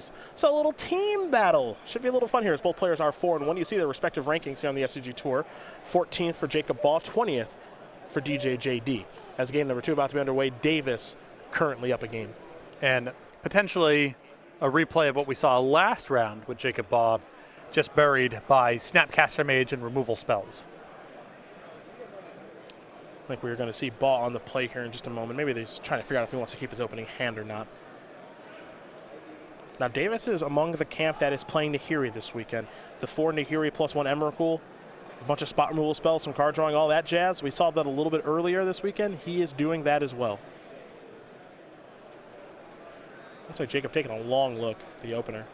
goes. So a little team battle. Should be a little fun here as both players are 4-1. You see their respective rankings here on the SCG Tour. 14th for Jacob Baugh, 20th for DJJD. As game number 2 about to be underway, Davis currently up a game. And potentially a replay of what we saw last round with Jacob Baugh, just buried by Snapcaster Mage and removal spells. I think we're going to see Baugh on the play here in just a moment. Maybe they're just trying to figure out if he wants to keep his opening hand or not. Now, Davis is among the camp that is playing Nahiri this weekend. The 4 Nahiri plus 1 Emrakul, a bunch of spot removal spells, some card drawing, all that jazz. We saw that a little bit earlier this weekend. He is doing that as well. Looks like Jacob taking a long look at the opener.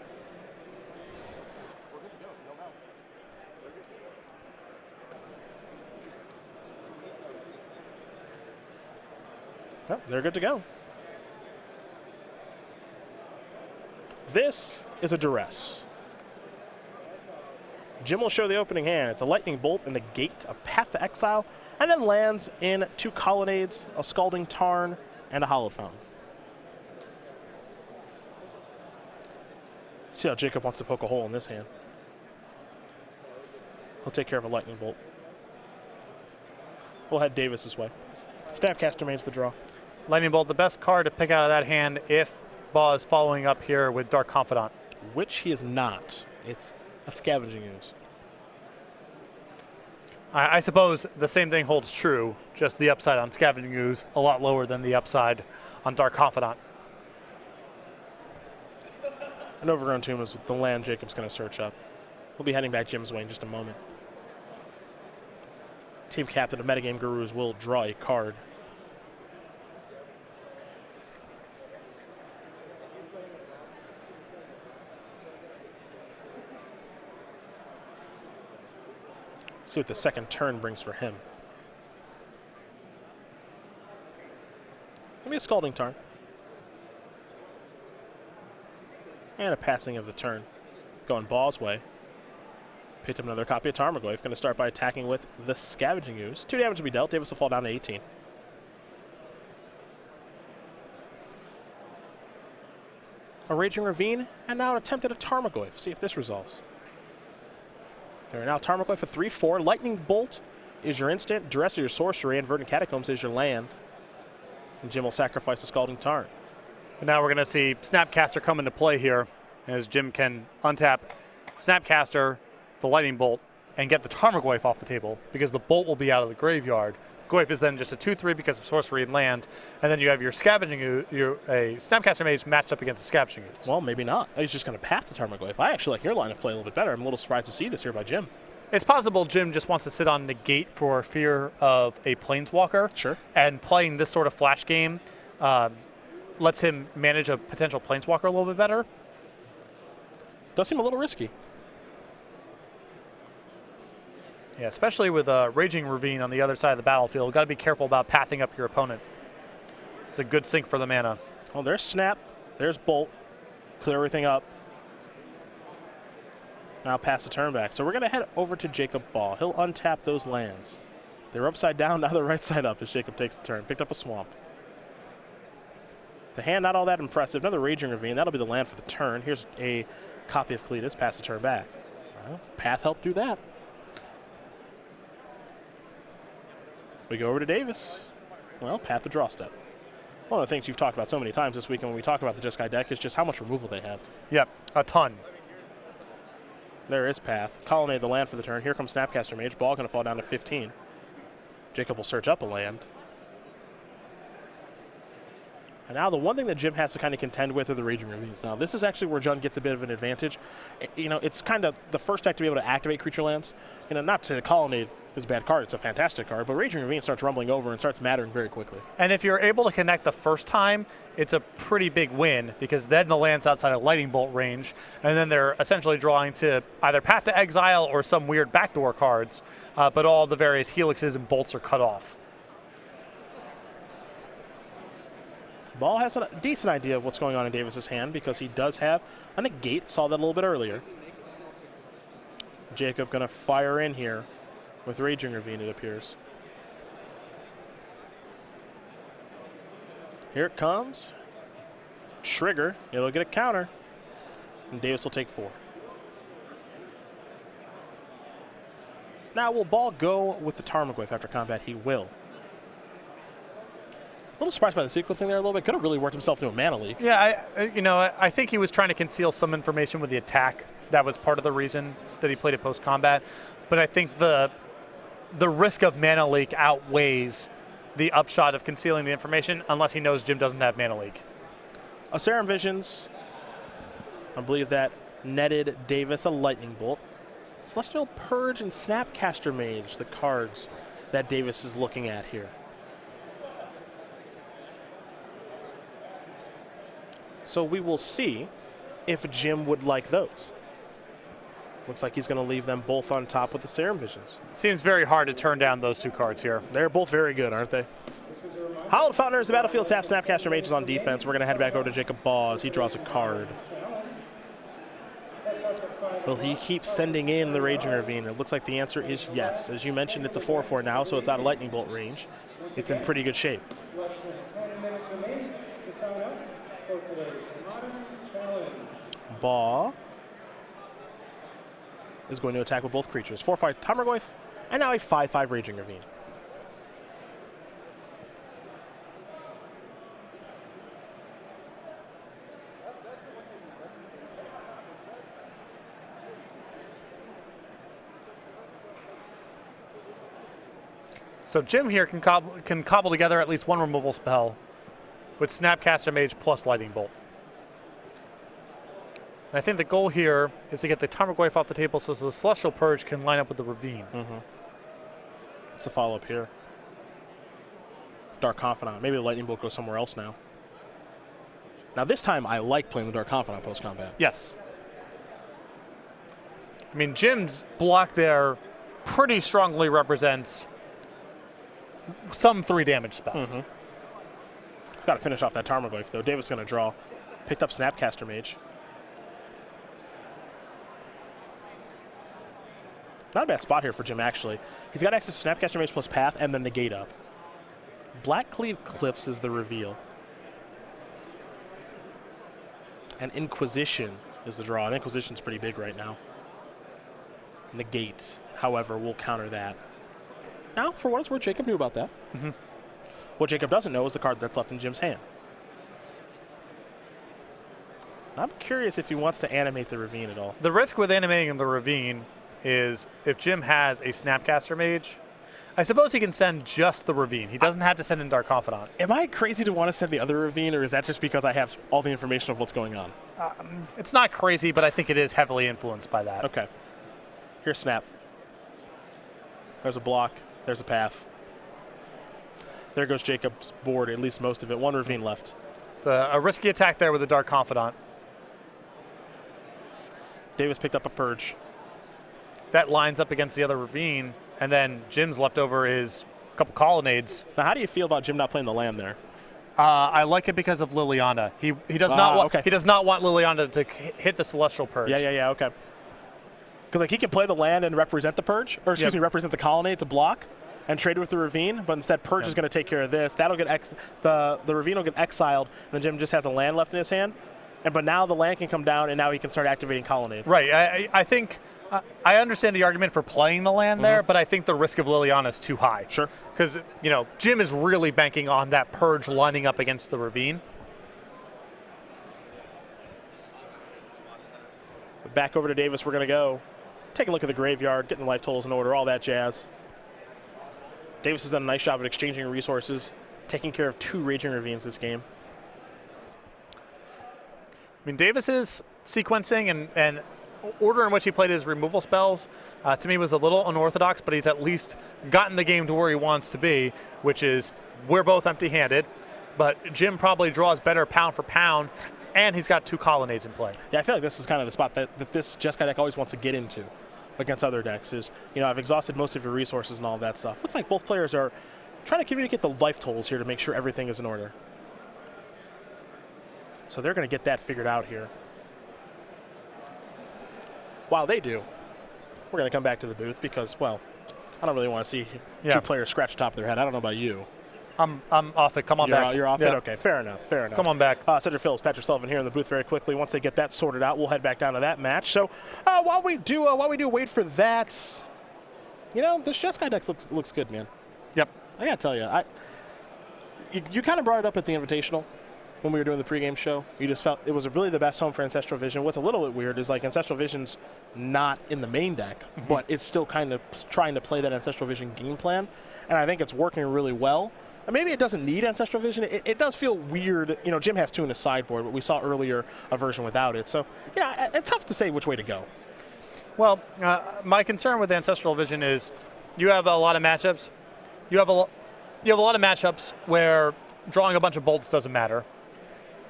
Oh, they're good to go. This is a duress. Jim will show the opening hand. It's a lightning bolt and a gate, a path to exile, and then lands in 2 colonnades, a scalding tarn, and a hallowed fountain. See how Jacob wants to poke a hole in this hand. He'll take care of a lightning bolt. We'll head Davis this way. Snapcaster remains the draw. Lightning Bolt, the best card to pick out of that hand if Baugh is following up here with Dark Confidant. Which he is not. It's a Scavenging Ooze. I suppose the same thing holds true, just the upside on Scavenging Ooze a lot lower than the upside on Dark Confidant. An Overgrown Tomb is the land Jacob's going to search up. We'll be heading back Jim's way in just a moment. Team captain of Metagame Gurus will draw a card. See what the second turn brings for him. Maybe a Scalding Tarn. And a passing of the turn. Going Baugh's way. Picked up another copy of Tarmogoyf. Going to start by attacking with the Scavenging Ooze. 2 damage to be dealt. Davis will fall down to 18. A Raging Ravine, and now an attempt at a Tarmogoyf. See if this resolves. There are now Tarmogoyf for 3/4. Lightning Bolt is your instant. Duress is your sorcery, and Verdant Catacombs is your land. And Jim will sacrifice the Scalding Tarn. And now we're going to see Snapcaster come into play here, as Jim can untap Snapcaster, the Lightning Bolt, and get the Tarmogoyf off the table, because the Bolt will be out of the graveyard. Goyf is then just a 2/3 because of sorcery and land, and then you have your Scavenging Ooze, a Snapcaster Mage matched up against a Scavenging Ooze. Well, maybe not. He's just going to path the Tarmogoyf. I actually like your line of play a little bit better. I'm a little surprised to see this here by Jim. It's possible Jim just wants to sit on Negate for fear of a Planeswalker. Sure. And playing this sort of flash game lets him manage a potential Planeswalker a little bit better. Does seem a little risky. Yeah, especially with a Raging Ravine on the other side of the battlefield. Got to be careful about pathing up your opponent. It's a good sink for the mana. Well, there's Snap. There's Bolt. Clear everything up. Now pass the turn back. So we're going to head over to Jacob Baugh. He'll untap those lands. They're upside down, now they're right side up as Jacob takes the turn. Picked up a Swamp. The hand not all that impressive. Another Raging Ravine. That'll be the land for the turn. Here's a copy of Cletus. Pass the turn back. Well, Path helped do that. We go over to Davis. Well, Path the draw step. One of the things you've talked about so many times this weekend when we talk about the Jeskai deck is just how much removal they have. Yep, a ton. There is Path. Colonnade the land for the turn. Here comes Snapcaster Mage. Ball going to fall down to 15. Jacob will search up a land. And now the one thing that Jim has to kind of contend with are the Raging Ravines. Now, this is actually where John gets a bit of an advantage. You know, it's kind of the first deck to be able to activate creature lands. You know, not to the Colonnade is a bad card. It's a fantastic card. But Raging Ravine starts rumbling over and starts mattering very quickly. And if you're able to connect the first time, it's a pretty big win, because then the land's outside of Lightning Bolt range, and then they're essentially drawing to either Path to Exile or some weird backdoor cards, but all the various helixes and bolts are cut off. Ball has a decent idea of what's going on in Davis's hand because he does have a negate. Saw that a little bit earlier. Jacob going to fire in here with Raging Ravine, it appears. Here it comes. Trigger. It'll get a counter. And Davis will take 4. Now, will Baugh go with the Tarmogoyf after combat? He will. A little surprised by the sequencing there a little bit. Could have really worked himself into a mana leak. Yeah, I think he was trying to conceal some information with the attack. That was part of the reason that he played it post-combat. But I think the risk of mana leak outweighs the upshot of concealing the information unless he knows Jim doesn't have mana leak. A Serum Visions. I believe that netted Davis a Lightning Bolt. Celestial Purge and Snapcaster Mage, the cards that Davis is looking at here. So we will see if Jim would like those. Looks like he's going to leave them both on top with the Serum Visions. Seems very hard to turn down those 2 cards here. They're both very good, aren't they? Hallowed Fountain is the battlefield tap. Snapcaster Mage is on defense. We're going to head back over to Jacob Baugh as he draws a card. Will he keep sending in the Raging Ravine? It looks like the answer is yes. As you mentioned, it's a 4/4 now, so it's out of Lightning Bolt range. It's in pretty good shape. Baugh is going to attack with both creatures. 4/5 Tarmogoyf, and now a 5/5 Raging Ravine. So Jim here can cobble together at least 1 removal spell with Snapcaster Mage plus Lightning Bolt. And I think the goal here is to get the Tarmogoyf off the table so the Celestial Purge can line up with the Ravine. It's a follow-up here. Dark Confidant. Maybe the Lightning Bolt goes somewhere else now. Now this time I like playing the Dark Confidant post-combat. Yes. I mean, Jim's block there pretty strongly represents some 3 damage spell. Got to finish off that Tarmogoyf though. Davis going to draw. Picked up Snapcaster Mage. Not a bad spot here for Jim, actually. He's got access to Snapcaster Mage plus Path and then Negate up. Blackcleave Cliffs is the reveal. And Inquisition is the draw. And Inquisition's pretty big right now. Negate, however, will counter that. Now, for what it's worth, Jacob knew about that. What Jacob doesn't know is the card that's left in Jim's hand. I'm curious if he wants to animate the Ravine at all. The risk with animating the Ravine is if Jim has a Snapcaster Mage, I suppose he can send just the Ravine. He doesn't have to send in Dark Confidant. Am I crazy to want to send the other Ravine, or is that just because I have all the information of what's going on? It's not crazy, but I think it is heavily influenced by that. Okay. Here's Snap. There's a block. There's a path. There goes Jacob's board, at least most of it. 1 Ravine left. It's a risky attack there with the Dark Confidant. Davis picked up a Purge. That lines up against the other Ravine, and then Jim's left over is a couple Colonnades. Now, how do you feel about Jim not playing the land there? I like it because of Liliana. He does not want he does not want Liliana to hit the Celestial Purge. Yeah, okay. Because like he can play the land and represent the Purge, or excuse me, represent the Colonnade to block and trade with the Ravine, but instead Purge is going to take care of this. That'll get the Ravine will get exiled, and then Jim just has a land left in his hand. But now the land can come down, and now he can start activating Colonnade. Right. I think I understand the argument for playing the land there, but I think the risk of Liliana is too high. Sure. Because Jim is really banking on that Purge lining up against the Ravine. Back over to Davis. We're going to go take a look at the graveyard, getting the life totals in order, all that jazz. Davis has done a nice job of exchanging resources, taking care of 2 Raging Ravines this game. I mean, Davis's sequencing and order in which he played his removal spells, to me, was a little unorthodox, but he's at least gotten the game to where he wants to be, which is we're both empty-handed, but Jim probably draws better pound for pound, and he's got 2 Colonnades in play. Yeah, I feel like this is kind of the spot that this Jeskai deck always wants to get into against other decks is, I've exhausted most of your resources and all that stuff. Looks like both players are trying to communicate the life totals here to make sure everything is in order. So they're going to get that figured out here. While they do, we're going to come back to the booth because, well, I don't really want to see 2 players scratch the top of their head. I don't know about you. I'm off it. Come on back. You're off Yeah. it? Okay, fair enough, fair enough. Come on back. Cedric Phillips, Patrick Sullivan here in the booth very quickly. Once they get that sorted out, we'll head back down to that match. So while we do wait for that, you know, this Jeskai deck looks good, man. Yep. I gotta tell you, you kind of brought it up at the Invitational when we were doing the pregame show. You just felt it was really the best home for Ancestral Vision. What's a little bit weird is like Ancestral Vision's not in the main deck, but it's still kind of trying to play that Ancestral Vision game plan, and I think it's working really well. And maybe it doesn't need Ancestral Vision. It does feel weird. You know, Jim has 2 in his sideboard, but we saw earlier a version without it. So, yeah, it's tough to say which way to go. Well, my concern with Ancestral Vision is you have a lot of matchups. You have a lot of matchups where drawing a bunch of bolts doesn't matter.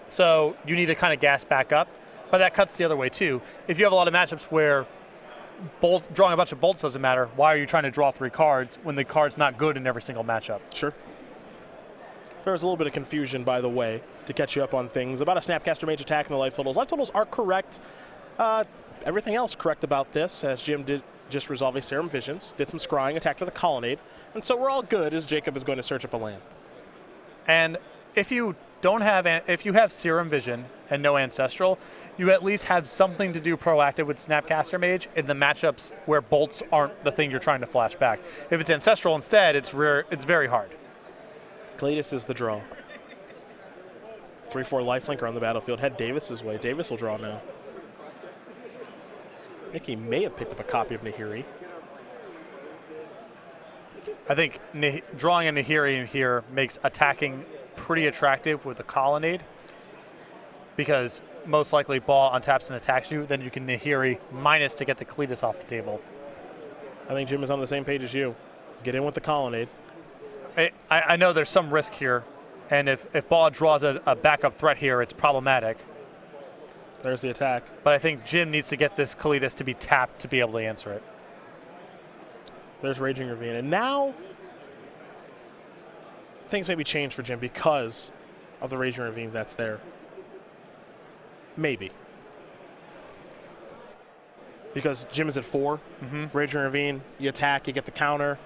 So you need to kind of gas back up. But that cuts the other way, too. If you have a lot of matchups where drawing a bunch of bolts doesn't matter, why are you trying to draw 3 cards when the card's not good in every single matchup? Sure. There was a little bit of confusion, by the way, to catch you up on things about a Snapcaster Mage attack and the life totals. Life totals are correct. Everything else correct about this, as Jim did just resolve a Serum Visions, did some scrying, attacked with a Colonnade, and so we're all good as Jacob is going to search up a land. And if you have Serum Vision and no Ancestral, you at least have something to do proactive with Snapcaster Mage in the matchups where bolts aren't the thing you're trying to flash back. If it's Ancestral instead, it's very hard. Cletus is the draw. 3/4 lifelinker on the battlefield. Head Davis's way. Davis will draw now. I think he may have picked up a copy of Nahiri. I think drawing a Nahiri here makes attacking pretty attractive with the Colonnade, because most likely Baugh untaps and attacks you, then you can Nahiri minus to get the Cletus off the table. I think Jim is on the same page as you. Get in with the Colonnade. I know there's some risk here, and if Baugh draws a backup threat here, it's problematic. There's the attack. But I think Jim needs to get this Cletus to be tapped to be able to answer it. There's Raging Ravine. And now things maybe change for Jim because of the Raging Ravine that's there. Maybe. Because Jim is at 4. Raging Ravine, you attack, you get the counter.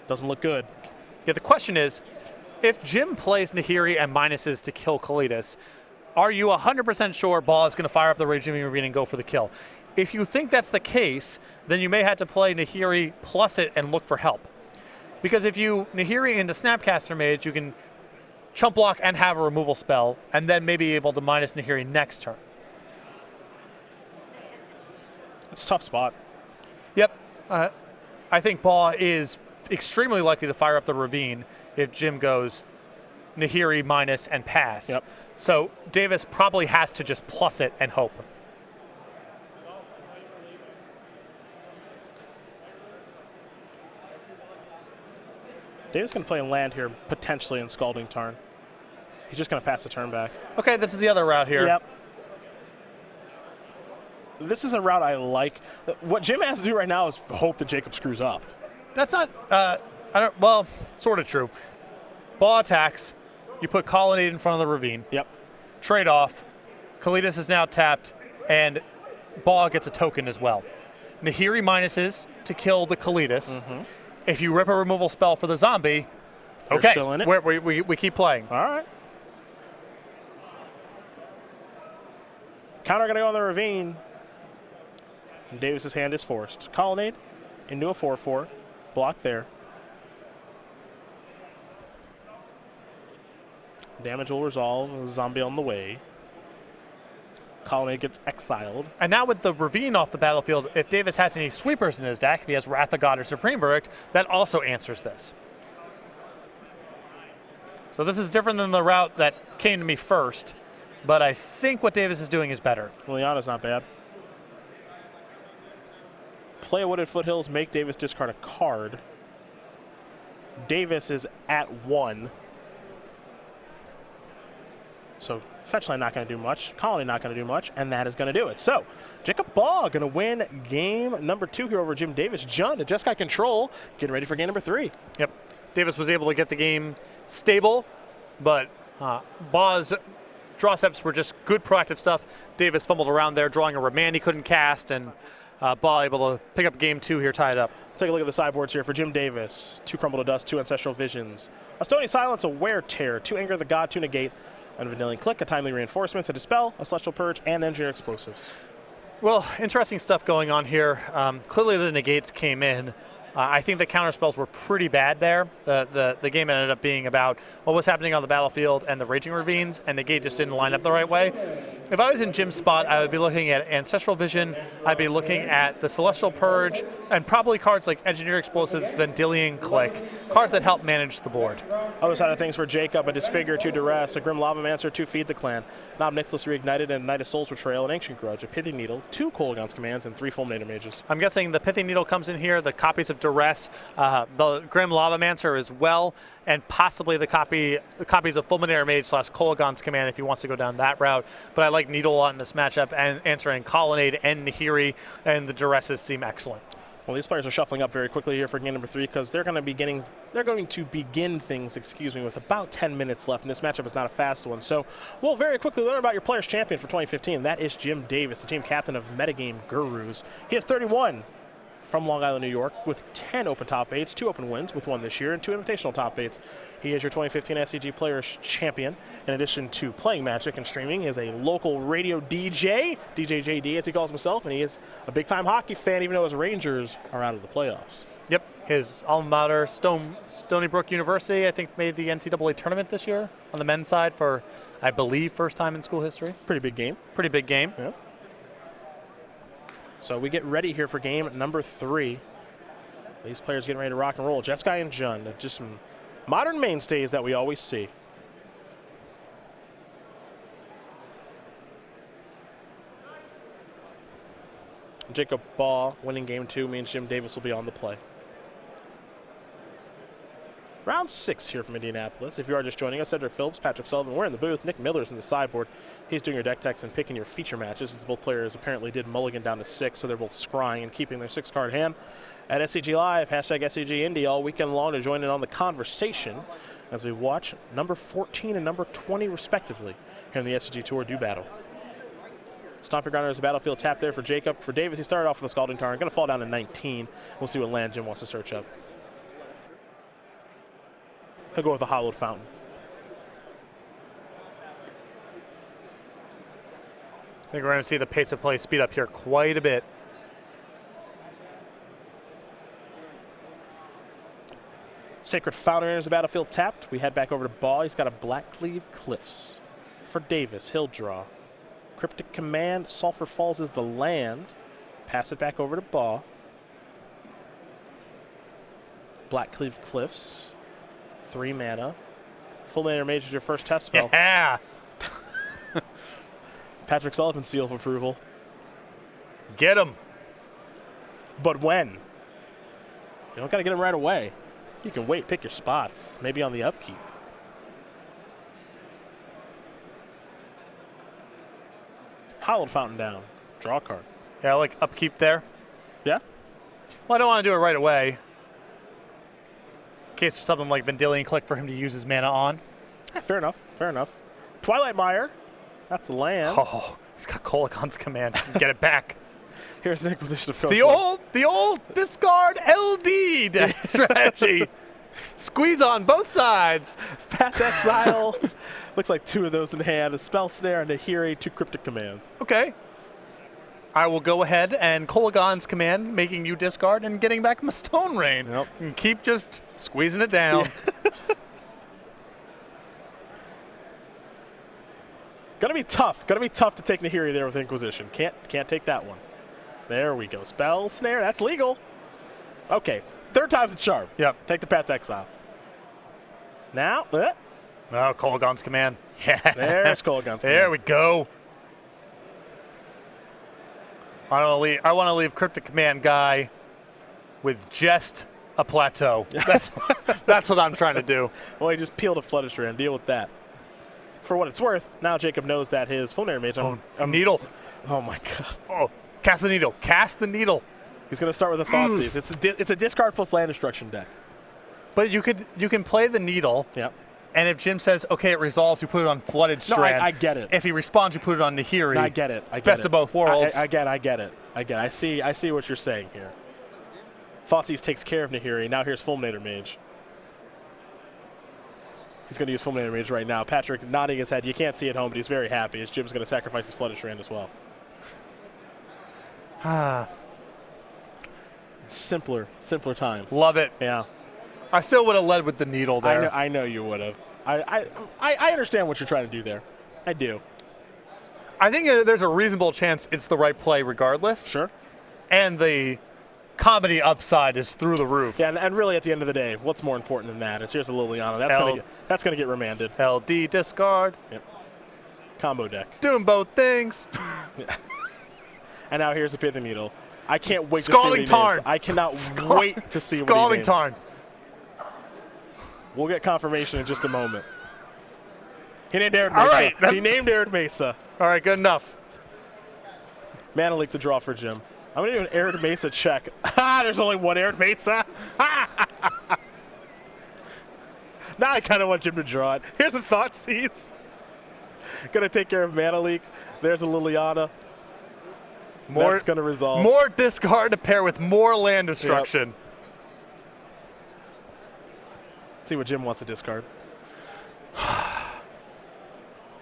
Doesn't look good. Yeah, the question is, if Jim plays Nahiri and minuses to kill Cletus, are you 100% sure Baugh is going to fire up the Raging Ravine and go for the kill? If you think that's the case, then you may have to play Nahiri plus it and look for help. Because if you Nahiri into Snapcaster Mage, you can chump block and have a removal spell, and then maybe be able to minus Nahiri next turn. It's a tough spot. Yep. I think Baugh is extremely likely to fire up the Ravine if Jim goes Nahiri minus and pass. Yep. So Davis probably has to just plus it and hope. Davis going to play a land here, potentially in Scalding Tarn. He's just going to pass the turn back. Okay, this is the other route here. Yep. This is a route I like. What Jim has to do right now is hope that Jacob screws up. That's not, well, sort of true. Baugh attacks. You put Colonnade in front of the Ravine. Yep. Trade off. Kalidas is now tapped, and Baugh gets a token as well. Nahiri minuses to kill the Kalidas. If you rip a removal spell for the zombie, You're okay, still in it? we keep playing. All right. Counter going to go on the Ravine. And Davis's hand is forced. Colonnade into a 4/4. Block there. Damage will resolve. Zombie on the way. Colonnade gets exiled. And now with the Ravine off the battlefield, if Davis has any sweepers in his deck, if he has Wrath of God or Supreme Verdict, that also answers this. So this is different than the route that came to me first, but I think what Davis is doing is better. Liliana's not bad. Play a Wooded Foothills, make Davis discard a card. Davis is at 1. So fetch line not going to do much. Colony not going to do much, and that is going to do it. So Jacob Baugh going to win game number 2 here over Jim Davis. John just got control, getting ready for game number 3. Yep. Davis was able to get the game stable, but Baugh's draw steps were just good proactive stuff. Davis fumbled around there, drawing a remand he couldn't cast, and Baugh able to pick up game 2 here, tie it up. Take a look at the sideboards here for Jim Davis. 2 Crumble to Dust, 2 Ancestral Visions. A Stony Silence, a Wear Tear, 2 Anger of the God, 2 Negate, and a Vanillion Click, a Timely Reinforcements, a Dispel, a Celestial Purge, and Engineer Explosives. Well, interesting stuff going on here. Clearly the negates came in. I think the counter spells were pretty bad there. The game ended up being about what was happening on the battlefield and the Raging Ravines, and the gate just didn't line up the right way. If I was in Jim's spot, I would be looking at Ancestral Vision, I'd be looking at the Celestial Purge, and probably cards like Engineer Explosive, Vendilion Click, cards that help manage the board. Other side of things for Jacob, a Disfigure, 2 Duress, a Grim Lavamancer, 2 Feed the Clan, Knob Nixless Reignited, and Night of Soul's Betrayal, an Ancient Grudge, a Pithy Needle, 2 Kolaghan's Commands, and 3 Fulminator Mages. I'm guessing the Pithy Needle comes in here, the copies of Duress, the Grim Lavamancer as well, and possibly the copies of Fulminator Mage / Kolaghan's Command if he wants to go down that route. But I like Needle a lot in this matchup, and answering Colonnade and Nahiri, and the Duresses seem excellent. Well, these players are shuffling up very quickly here for game number 3 because they're going to begin things, with about 10 minutes left, and this matchup is not a fast one. So we'll very quickly learn about your player's champion for 2015. That is Jim Davis, the team captain of Metagame Gurus. He has 31 from Long Island, New York, with 10 open top 8s, 2 open wins, with 1 this year, and 2 invitational top 8s. He is your 2015 SCG Players Champion. In addition to playing Magic and streaming, he is a local radio DJ, DJ JD as he calls himself, and he is a big-time hockey fan, even though his Rangers are out of the playoffs. Yep, his alma mater, Stony Brook University, I think made the NCAA tournament this year on the men's side for, I believe, first time in school history. Pretty big game. Pretty big game. Yeah. So we get ready here for game number 3. These players getting ready to rock and roll. Jeskai and Jund, just some modern mainstays that we always see. Jacob Baugh winning game 2 means Jim Davis will be on the play. Round 6 here from Indianapolis. If you are just joining us, Cedric Phillips, Patrick Sullivan, we're in the booth. Nick Miller's in the sideboard. He's doing your deck techs and picking your feature matches, as both players apparently did mulligan down to 6, so they're both scrying and keeping their 6-card hand. At SCG Live, hashtag SCGINDY all weekend long to join in on the conversation as we watch number 14 and number 20 respectively here in the SCG Tour do battle. Stomp Your Ground is a battlefield tap there for Jacob. For Davis, he started off with a Scalding Tarn, going to fall down to 19. We'll see what land Jim wants to search up. He'll go with a Hollowed Fountain. I think we're going to see the pace of play speed up here quite a bit. Sacred Fountain enters the battlefield tapped. We head back over to Baugh. He's got a Blackcleave Cliffs. For Davis, he'll draw. Cryptic Command, Sulphur Falls is the land. Pass it back over to Baugh. Blackcleave Cliffs. 3 mana. Fulminator Mage is your first test spell. Yeah! Patrick Sullivan seal of approval. Get him. But when? You don't got to get him right away. You can wait, pick your spots, maybe on the upkeep. Hollowed Fountain down. Draw a card. Yeah, I like upkeep there. Yeah? Well, I don't want to do it right away. In case there's something like Vendilion Click for him to use his mana on. Yeah, fair enough, fair enough. Twilight Mire. That's the land. Oh, he's got Kolaghan's Command. Get it back. Here's an Inquisition of The old discard LD strategy. Squeeze on both sides. Path Exile. Looks like 2 of those in hand. A Spell Snare and a Nahiri, 2 Cryptic Commands. Okay. I will go ahead and Kolaghan's Command, making you discard and getting back my Stone Rain. Yep. And keep just squeezing it down. Yeah. Gonna be tough. Gonna be tough to take Nahiri there with Inquisition. Can't take that one. There we go. Spell Snare. That's legal. Okay. 3rd time's the charm. Yep. Take the Path Exile. Now. Oh, Kolaghan's Command. Yeah. There's Kolaghan's Command. There we go. I want to leave Cryptic Command guy with just a plateau. That's what I'm trying to do. Well, he just peeled a Flutterstrand. Deal with that. For what it's worth, now Jacob knows that his Fulminator Mage. Needle. Oh my God. Oh, cast the needle. Cast the needle. He's going to start with a Thoughtseize. It's a discard plus land destruction deck. But you can play the needle. Yep. And if Jim says, okay, it resolves, you put it on Flooded No, Strand. I get it. If he responds, you put it on Nahiri. No, I get it. Best of both worlds. I get it. I see what you're saying here. Thoughtseize takes care of Nahiri. Now here's Fulminator Mage. He's going to use Fulminator Mage right now. Patrick nodding his head. You can't see it at home, but he's very happy as Jim's going to sacrifice his Flooded Strand as well. Simpler times. Love it. Yeah. I still would have led with the needle there. I know you would have. I understand what you're trying to do there. I do. I think there's a reasonable chance it's the right play regardless. Sure. And the comedy upside is through the roof. Yeah, and really at the end of the day, what's more important than that? It's here's a Liliana. That's gonna get remanded. LD discard. Yep. Combo deck. Doing both things. And now here's a Pithing Needle. I can't wait Scalding to see what he Tarn. names. I cannot wait to see what he Scalding names. Tarn. We'll get confirmation in just a moment. He named Arid Mesa. All right, He named Arid Mesa. All right, good enough. Mana Leak the draw for Jim. I'm going to do an Arid Mesa check. There's only one Arid Mesa. Now I kind of want Jim to draw it. Here's a Thoughtseize. Going to take care of Mana Leak. There's a Liliana. That's going to resolve. More discard to pair with more land destruction. Yep. See what Jim wants to discard.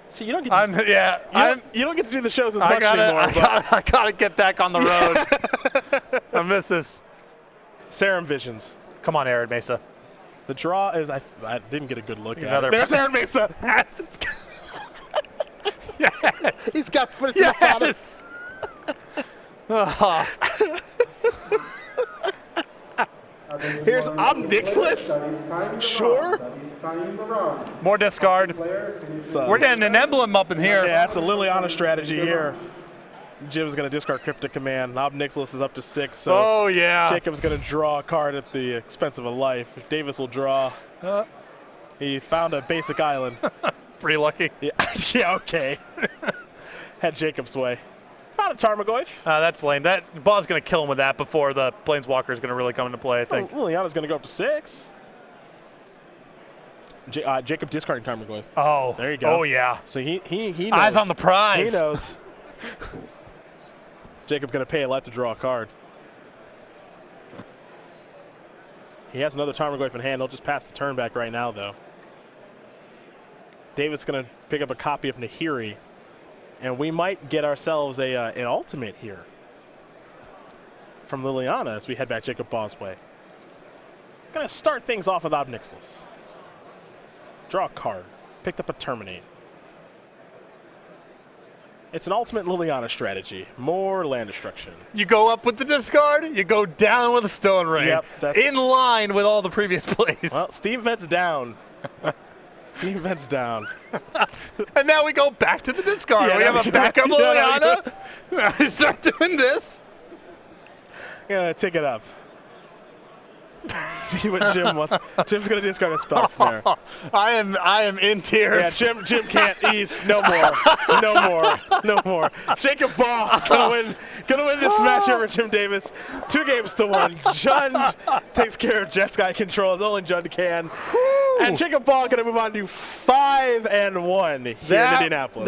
See, you don't get to, you don't get to do the shows as much anymore. I gotta get back on the road. I miss this. Serum Visions. Come on, Arid Mesa. The draw is I didn't get a good look at it. There's Arid Mesa. Yes. Yes. He's got foot to the bottom. Yes. Here's Omnixless. Sure. More discard. We're getting an emblem up in here. Yeah, that's a Liliana strategy here. Jim's going to discard Cryptic Command. Obnixilus is up to 6, so oh, yeah. Jacob's going to draw a card at the expense of a life. Davis will draw. He found a basic island. Pretty lucky. Yeah, yeah, okay. Had Jacob's way. Found a Tarmogoyf. That's lame. That Baugh's going to kill him with that before the Planeswalker is going to really come into play, I think. Liliana's going to go up to 6. Jacob discarding Tarmogoyf. Oh. There you go. Oh, yeah. So he knows. Eyes on the prize. He knows. Jacob going to pay a life to draw a card. He has another Tarmogoyf in hand. He'll just pass the turn back right now, though. David's going to pick up a copy of Nahiri, and we might get ourselves an ultimate here from Liliana as we head back Jacob Baugh's way. Going to start things off with Obnixilus. Draw a card. Picked up a Terminate. It's an ultimate Liliana strategy. More land destruction. You go up with the discard, you go down with a Stone Rain. Yep, that's in line with all the previous plays. Well, Steam Vent's down. Steam Vent's down. And now we go back to the discard. Yeah, we have a backup Liliana. I start doing this. Yeah, take it up. See what Jim wants. Jim's gonna discard a Spell Snare. I am in tears. Yeah, Jim can't eat. No more. Jacob Baugh gonna win this match over Jim Davis. 2 games to 1. Jund takes care of Jeskai control as only Jund can. And Jacob Baugh gonna move on to 5-1 here in Indianapolis.